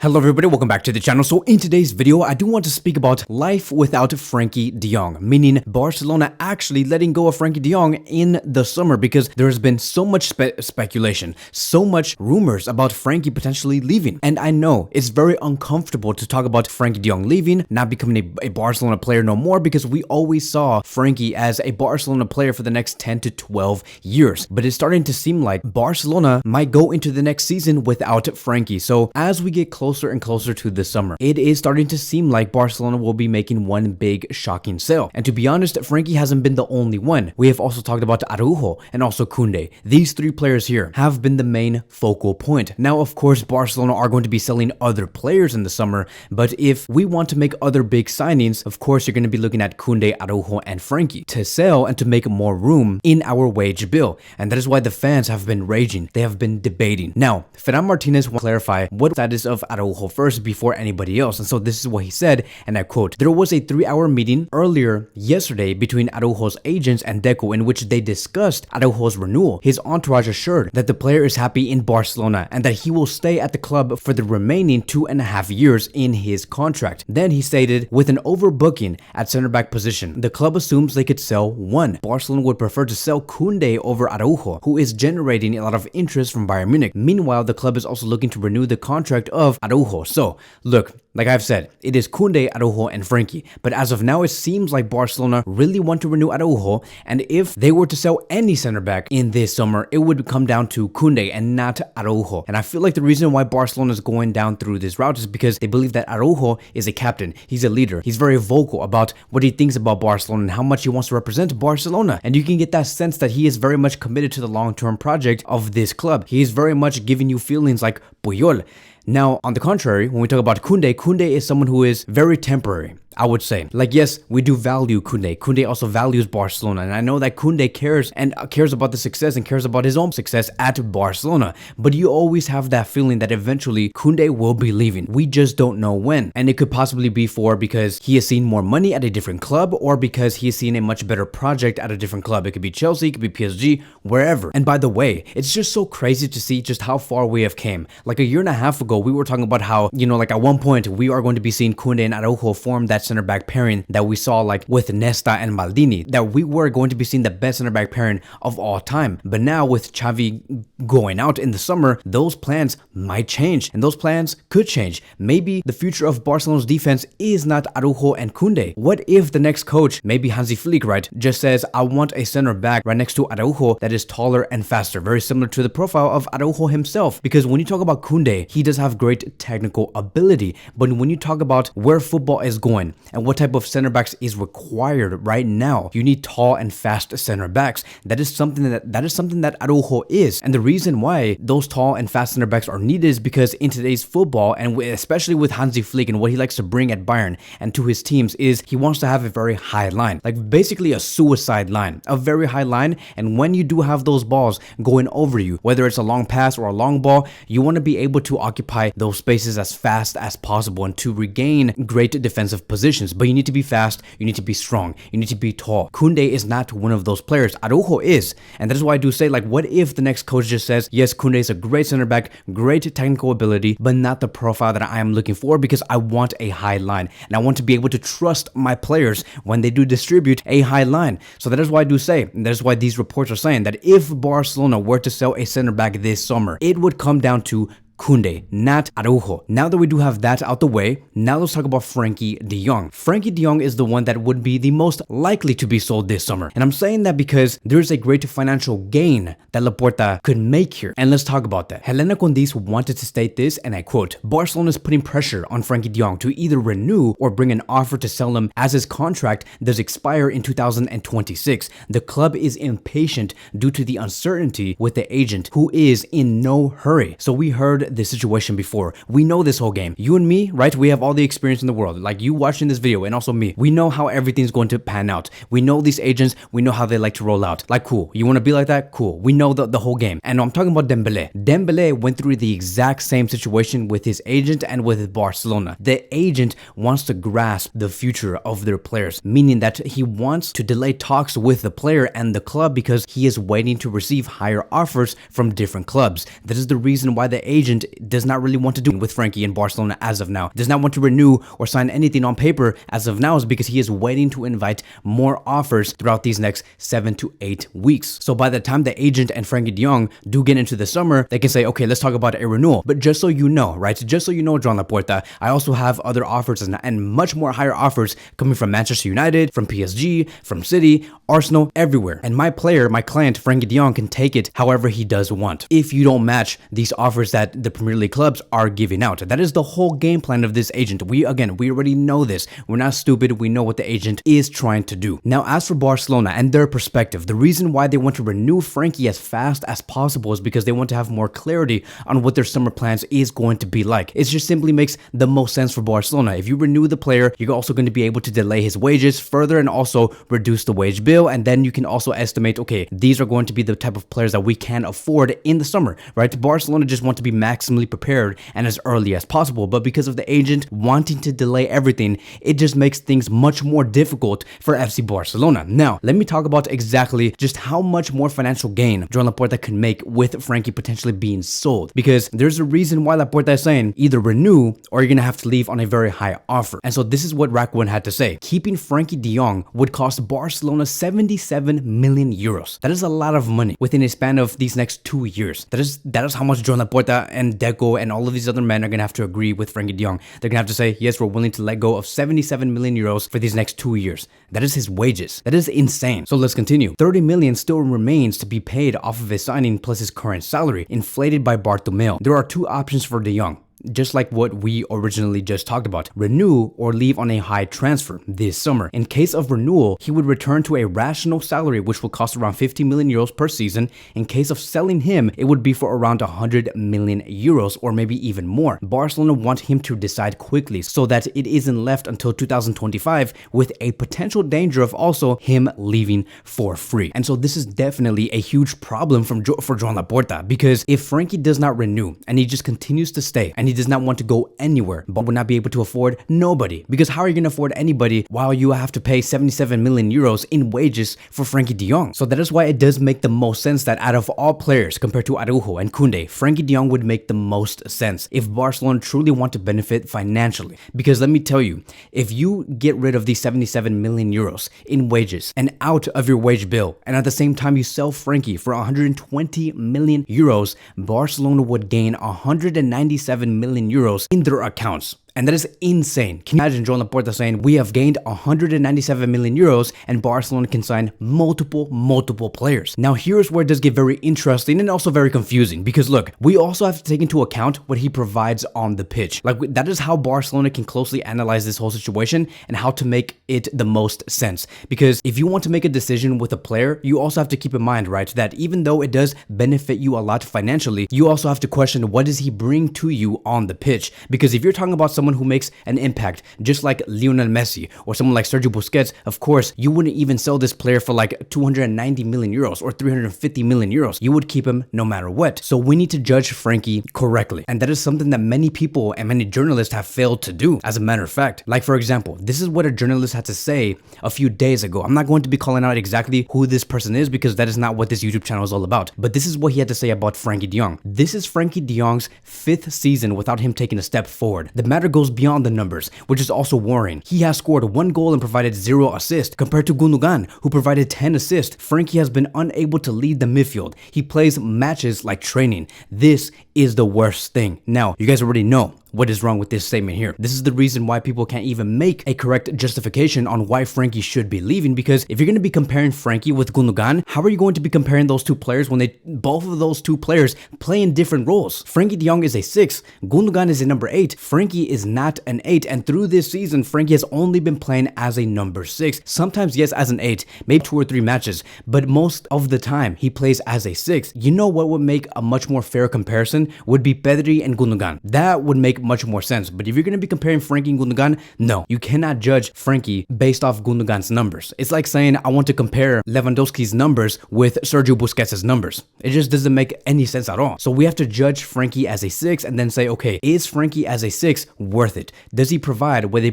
Hello everybody, welcome back to the channel. So in today's video, I do want to speak about life without Frenkie De Jong, meaning Barcelona actually letting go of Frenkie De Jong in the summer because there has been so much speculation, so much rumors about Frenkie potentially leaving. And I know it's very uncomfortable to talk about Frenkie De Jong leaving, not becoming a Barcelona player no more, because we always saw Frenkie as a Barcelona player for the next 10 to 12 years. But it's starting to seem like Barcelona might go into the next season without Frenkie. So as we get closer and closer to the summer, it is starting to seem like Barcelona will be making one big shocking sale. And to be honest, Frenkie hasn't been the only one. We have also talked about Araujo and also Kounde. These three players here have been the main focal point. Now, of course, Barcelona are going to be selling other players in the summer, but if we want to make other big signings, of course, you're going to be looking at Kounde, Araujo, and Frenkie to sell and to make more room in our wage bill. And that is why the fans have been raging. They have been debating. Now, Ferran Martinez will clarify what status of Araujo first before anybody else. And so this is what he said, and I quote, "There was a 3-hour meeting earlier yesterday between Araujo's agents and Deco in which they discussed Araujo's renewal. His entourage assured that the player is happy in Barcelona and that he will stay at the club for the remaining 2.5 years in his contract." Then he stated, "With an overbooking at center back position, the club assumes they could sell one. Barcelona would prefer to sell Kounde over Araujo, who is generating a lot of interest from Bayern Munich. Meanwhile, the club is also looking to renew the contract of Araujo." So, look, like I've said, it is Kounde, Araujo, and Frenkie. But as of now, it seems like Barcelona really want to renew Araujo. And if they were to sell any center back in this summer, it would come down to Kounde and not Araujo. And I feel like the reason why Barcelona is going down through this route is because they believe that Araujo is a captain. He's a leader. He's very vocal about what he thinks about Barcelona and how much he wants to represent Barcelona. And you can get that sense that he is very much committed to the long-term project of this club. He is very much giving you feelings like Puyol. Now, on the contrary, when we talk about Kounde, Kounde is someone who is very temporary, I would say. Like, yes, we do value Kounde. Kounde also values Barcelona. And I know that Kounde cares about the success and cares about his own success at Barcelona. But you always have that feeling that eventually Kounde will be leaving. We just don't know when. And it could possibly be because he has seen more money at a different club, or because he has seen a much better project at a different club. It could be Chelsea, it could be PSG, wherever. And by the way, it's just so crazy to see just how far we have came. Like a year and a half ago, we were talking about how, like at one point, we are going to be seeing Kounde and Araujo form that center back pairing that we saw like with Nesta and Maldini, that we were going to be seeing the best center back pairing of all time. But now with Xavi going out in the summer, those plans might change, and those plans could change. Maybe the future of Barcelona's defense is not Araujo and Kounde. What if the next coach, maybe Hansi Flick, right, just says, "I want a center back right next to Araujo that is taller and faster," very similar to the profile of Araujo himself. Because when you talk about Kounde, he does have great technical ability, but when you talk about where football is going and what type of center backs is required right now, you need tall and fast center backs. That is something that Araujo is. And the reason why those tall and fast center backs are needed is because in today's football, and especially with Hansi Flick and what he likes to bring at Bayern and to his teams, is he wants to have a very high line, like basically a suicide line, a very high line. And when you do have those balls going over you, whether it's a long pass or a long ball, you want to be able to occupy those spaces as fast as possible and to regain great defensive positions. But you need to be fast, you need to be strong, you need to be tall. Kounde is not one of those players. Araujo is. And that is why I do say, like, what if the next coach just says, yes, Kounde is a great center back, great technical ability, but not the profile that I am looking for, because I want a high line. And I want to be able to trust my players when they do distribute a high line. So that is why I do say, and that is why these reports are saying that if Barcelona were to sell a center back this summer, it would come down to Kounde, not Araujo. Now that we do have that out the way, now let's talk about Frenkie De Jong. Frenkie De Jong is the one that would be the most likely to be sold this summer. And I'm saying that because there's a great financial gain that Laporta could make here. And let's talk about that. Helena Condis wanted to state this, and I quote, "Barcelona is putting pressure on Frenkie De Jong to either renew or bring an offer to sell him, as his contract does expire in 2026. The club is impatient due to the uncertainty with the agent, who is in no hurry." So we heard this situation before. We know this whole game. You and me, right? We have all the experience in the world. Like you watching this video and also me. We know how everything's going to pan out. We know these agents. We know how they like to roll out. Like, cool. You want to be like that? Cool. We know the whole game. And I'm talking about Dembele. Dembele went through the exact same situation with his agent and with Barcelona. The agent wants to grasp the future of their players, meaning that he wants to delay talks with the player and the club because he is waiting to receive higher offers from different clubs. That is the reason why the agent agent does not really want to do with Frenkie in Barcelona as of now, does not want to renew or sign anything on paper as of now, is because he is waiting to invite more offers throughout these next 7 to 8 weeks. So by the time the agent and Frenkie De Jong do get into the summer, they can say, okay, let's talk about a renewal. But just so you know, right? Just so you know, Joan Laporta, I also have other offers and much more higher offers coming from Manchester United, from PSG, from City, Arsenal, everywhere. And my player, my client, Frenkie De Jong, can take it however he does want if you don't match these offers that the Premier League clubs are giving out. That is the whole game plan of this agent. We already know this. We're not stupid. We know what the agent is trying to do. Now, as for Barcelona and their perspective, the reason why they want to renew Frenkie as fast as possible is because they want to have more clarity on what their summer plans is going to be like. It just simply makes the most sense for Barcelona. If you renew the player, you're also going to be able to delay his wages further and also reduce the wage bill. And then you can also estimate, okay, these are going to be the type of players that we can afford in the summer, right? Barcelona just want to be maximally prepared and as early as possible. But because of the agent wanting to delay everything, it just makes things much more difficult for FC Barcelona. Now, let me talk about exactly just how much more financial gain Joan Laporta can make with Frenkie potentially being sold. Because there's a reason why Laporta is saying either renew or you're going to have to leave on a very high offer. And so this is what Rakwin had to say. Keeping Frenkie De Jong would cost Barcelona 77 million euros. That is a lot of money within a span of these next 2 years. That is how much Joan Laporta and Deco and all of these other men are going to have to agree with Frenkie De Jong. They're going to have to say, yes, we're willing to let go of 77 million euros for these next 2 years. That is his wages. That is insane. So let's continue. 30 million still remains to be paid off of his signing plus his current salary, inflated by Bartomeu. There are two options for De Jong, just like what we originally just talked about: renew or leave on a high transfer this summer. In case of renewal, he would return to a rational salary, which will cost around 50 million euros per season. In case of selling him, it would be for around 100 million euros or maybe even more. Barcelona want him to decide quickly so that it isn't left until 2025 with a potential danger of also him leaving for free. And so this is definitely a huge problem for Joan Laporta, because if Frenkie does not renew and he just continues to stay and he does not want to go anywhere, but will not be able to afford nobody, because how are you going to afford anybody while you have to pay 77 million euros in wages for Frenkie De Jong? So that is why it does make the most sense that out of all players compared to Araujo and Kounde, Frenkie De Jong would make the most sense if Barcelona truly want to benefit financially. Because let me tell you, if you get rid of these 77 million euros in wages and out of your wage bill, and at the same time you sell Frenkie for 120 million euros, Barcelona would gain 197 million euros in their accounts. And that is insane. Can you imagine Joan Laporta saying, we have gained 197 million euros and Barcelona can sign multiple players? Now, here's where it does get very interesting and also very confusing, because look, we also have to take into account what he provides on the pitch. Like, that is how Barcelona can closely analyze this whole situation and how to make it the most sense. Because if you want to make a decision with a player, you also have to keep in mind, right, that even though it does benefit you a lot financially, you also have to question, what does he bring to you on the pitch? Because if you're talking about someone who makes an impact, just like Lionel Messi or someone like Sergio Busquets, of course, you wouldn't even sell this player for like 290 million euros or 350 million euros. You would keep him no matter what. So we need to judge Frenkie correctly. And that is something that many people and many journalists have failed to do, as a matter of fact. Like, for example, this is what a journalist had to say a few days ago. I'm not going to be calling out exactly who this person is, because that is not what this YouTube channel is all about. But this is what he had to say about Frenkie De Jong. This is Frenkie De Jong's 5th season without him taking a step forward. The matter goes beyond the numbers, which is also worrying. He has scored 1 goal and provided 0 assists, compared to Gundogan, who provided 10 assists. Frenkie has been unable to lead the midfield. He plays matches like training. This is the worst thing. Now, you guys already know what is wrong with this statement here. This is the reason why people can't even make a correct justification on why Frenkie should be leaving, because if you're going to be comparing Frenkie with Gundogan, how are you going to be comparing those two players when both of those two players play in different roles? Frenkie De Jong is a 6, Gundogan is a number 8, Frenkie is not an 8, and through this season, Frenkie has only been playing as a number 6. Sometimes, yes, as an 8, maybe 2 or 3 matches, but most of the time, he plays as a 6. You know what would make a much more fair comparison would be Pedri and Gundogan. That would make much more sense. But if you're going to be comparing Frenkie and Gundogan, no, you cannot judge Frenkie based off Gundogan's numbers. It's like saying I want to compare Lewandowski's numbers with Sergio Busquets' numbers. It just doesn't make any sense at all. So we have to judge Frenkie as a 6 and then say, okay, is Frenkie as a 6 worth it? Does he provide what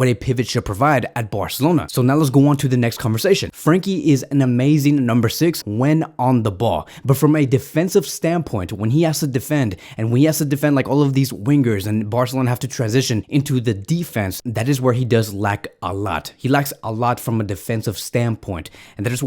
a pivot should provide at Barcelona? So now let's go on to the next conversation. Frenkie is an amazing number 6 when on the ball, but from a defensive standpoint, when he has to defend defend. And when he has to defend like all of these wingers and Barcelona have to transition into the defense, that is where he does lack a lot. He lacks a lot from a defensive standpoint. And that is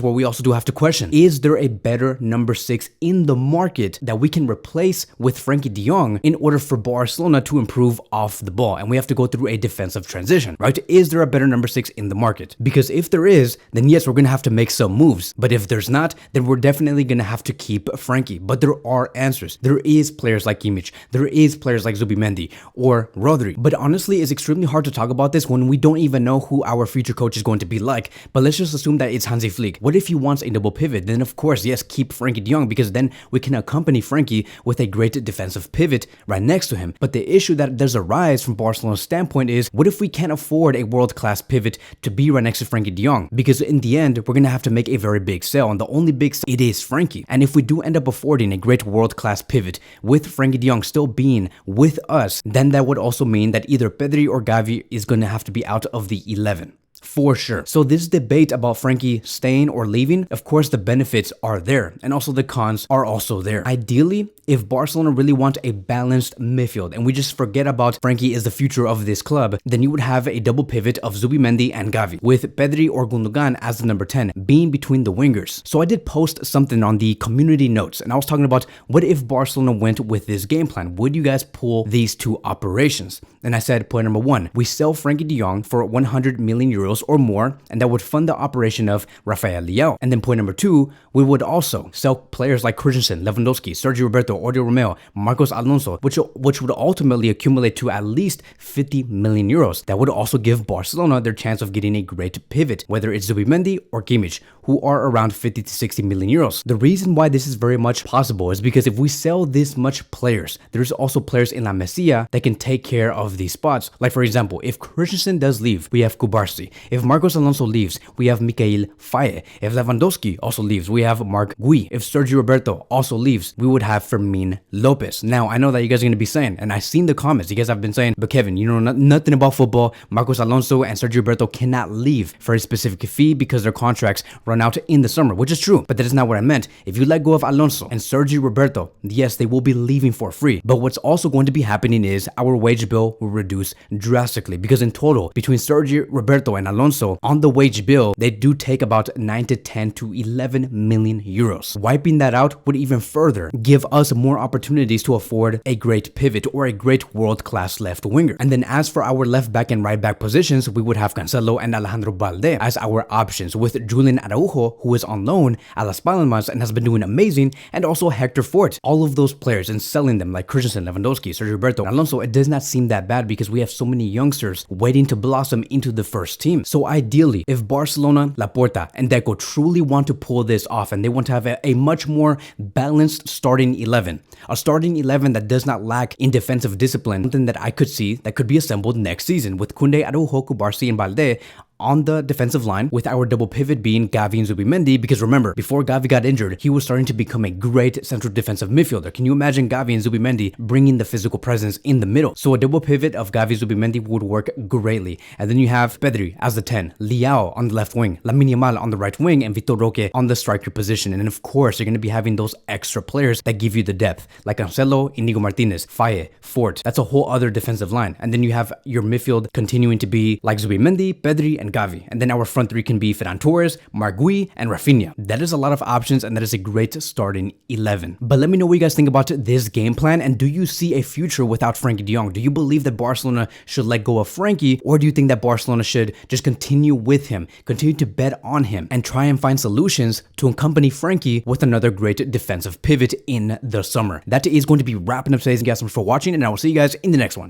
where we also do have to question, is there a better number 6 in the market that we can replace with Frenkie De Jong in order for Barcelona to improve off the ball? And we have to go through a defensive transition, right? Is there a better number 6 in the market? Because if there is, then yes, we're going to have to make some moves. But if there's not, then we're definitely going to have to keep Frenkie. But there are answers. There is players like Kimmich. There is players like Zubimendi or Rodri. But honestly, it's extremely hard to talk about this when we don't even know who our future coach is going to be like. But let's just assume that it's Hansi Flick. What if he wants a double pivot? Then of course, yes, keep Frenkie De Jong, because then we can accompany Frenkie with a great defensive pivot right next to him. But the issue that does arise from Barcelona's standpoint is, what if we can't afford a world-class pivot to be right next to Frenkie De Jong? Because in the end, we're going to have to make a very big sale, and the only big sale, it is Frenkie. And if we do end up affording a great world-class pivot with Frenkie De Jong still being with us, then that would also mean that either Pedri or Gavi is going to have to be out of the 11. For sure. So this debate about Frenkie staying or leaving, of course the benefits are there and also the cons are also there. Ideally, if Barcelona really want a balanced midfield and we just forget about Frenkie is the future of this club, then you would have a double pivot of Zubimendi and Gavi, with Pedri or Gundogan as the number 10, being between the wingers. So I did post something on the community notes and I was talking about, what if Barcelona went with this game plan? Would you guys pull these two operations? And I said, point number 1, we sell Frenkie De Jong for 100 million euros or more, and that would fund the operation of Rafael Leao. And then point number 2, we would also sell players like Christensen, Lewandowski, Sergio Roberto, Oriol Romeo, Marcos Alonso, which would ultimately accumulate to at least 50 million euros. That would also give Barcelona their chance of getting a great pivot, whether it's Zubimendi or Kimmich, who are around 50 to 60 million euros. The reason why this is very much possible is because if we sell this much players, there's also players in La Masia that can take care of these spots. Like for example, if Christensen does leave, we have Kubarsi. If Marcos Alonso leaves, we have Mikhail Faye. If Lewandowski also leaves, we have Marc Gui. If Sergio Roberto also leaves, we would have Fermin Lopez. Now, I know that you guys are going to be saying, and I've seen the comments, you guys have been saying, but Kevin, you know nothing about football. Marcos Alonso and Sergio Roberto cannot leave for a specific fee because their contracts run out in the summer, which is true, but that is not what I meant. If you let go of Alonso and Sergio Roberto, yes, they will be leaving for free. But what's also going to be happening is our wage bill will reduce drastically, because in total, between Sergio Roberto and Alonso, on the wage bill, they do take about 9 to 10 to 11 million euros. Wiping that out would even further give us more opportunities to afford a great pivot or a great world-class left winger. And then as for our left back and right back positions, we would have Cancelo and Alejandro Balde as our options, with Julian Araujo, who is on loan at Las Palmas and has been doing amazing, and also Hector Fort. All of those players, and selling them like Christensen, Lewandowski, Sergio Roberto, and Alonso, it does not seem that bad because we have so many youngsters waiting to blossom into the first team. So ideally, if Barcelona, Laporta, and Deco truly want to pull this off and they want to have a much more balanced starting 11, a starting 11 that does not lack in defensive discipline, something that I could see that could be assembled next season with Kounde, Araujo, Kubarsi, and Balde on the defensive line, with our double pivot being Gavi and Zubimendi, because remember, before Gavi got injured, he was starting to become a great central defensive midfielder. Can you imagine Gavi and Zubimendi bringing the physical presence in the middle? So a double pivot of Gavi Zubimendi would work greatly. And then you have Pedri as the 10, Leao on the left wing, Lamine Yamal on the right wing, and Vitor Roque on the striker position. And then of course, you're going to be having those extra players that give you the depth, like Cancelo, Inigo Martinez, Faye, Fort. That's a whole other defensive line. And then you have your midfield continuing to be like Zubimendi, Pedri, and Gavi. And then our front three can be Ferran Torres, Marc Gui, and Rafinha. That is a lot of options, and that is a great starting 11. But let me know what you guys think about this game plan, and do you see a future without Frenkie De Jong? Do you believe that Barcelona should let go of Frenkie, or do you think that Barcelona should just continue with him, continue to bet on him, and try and find solutions to accompany Frenkie with another great defensive pivot in the summer? That is going to be wrapping up today's. Thank you guys so much for watching, and I will see you guys in the next one.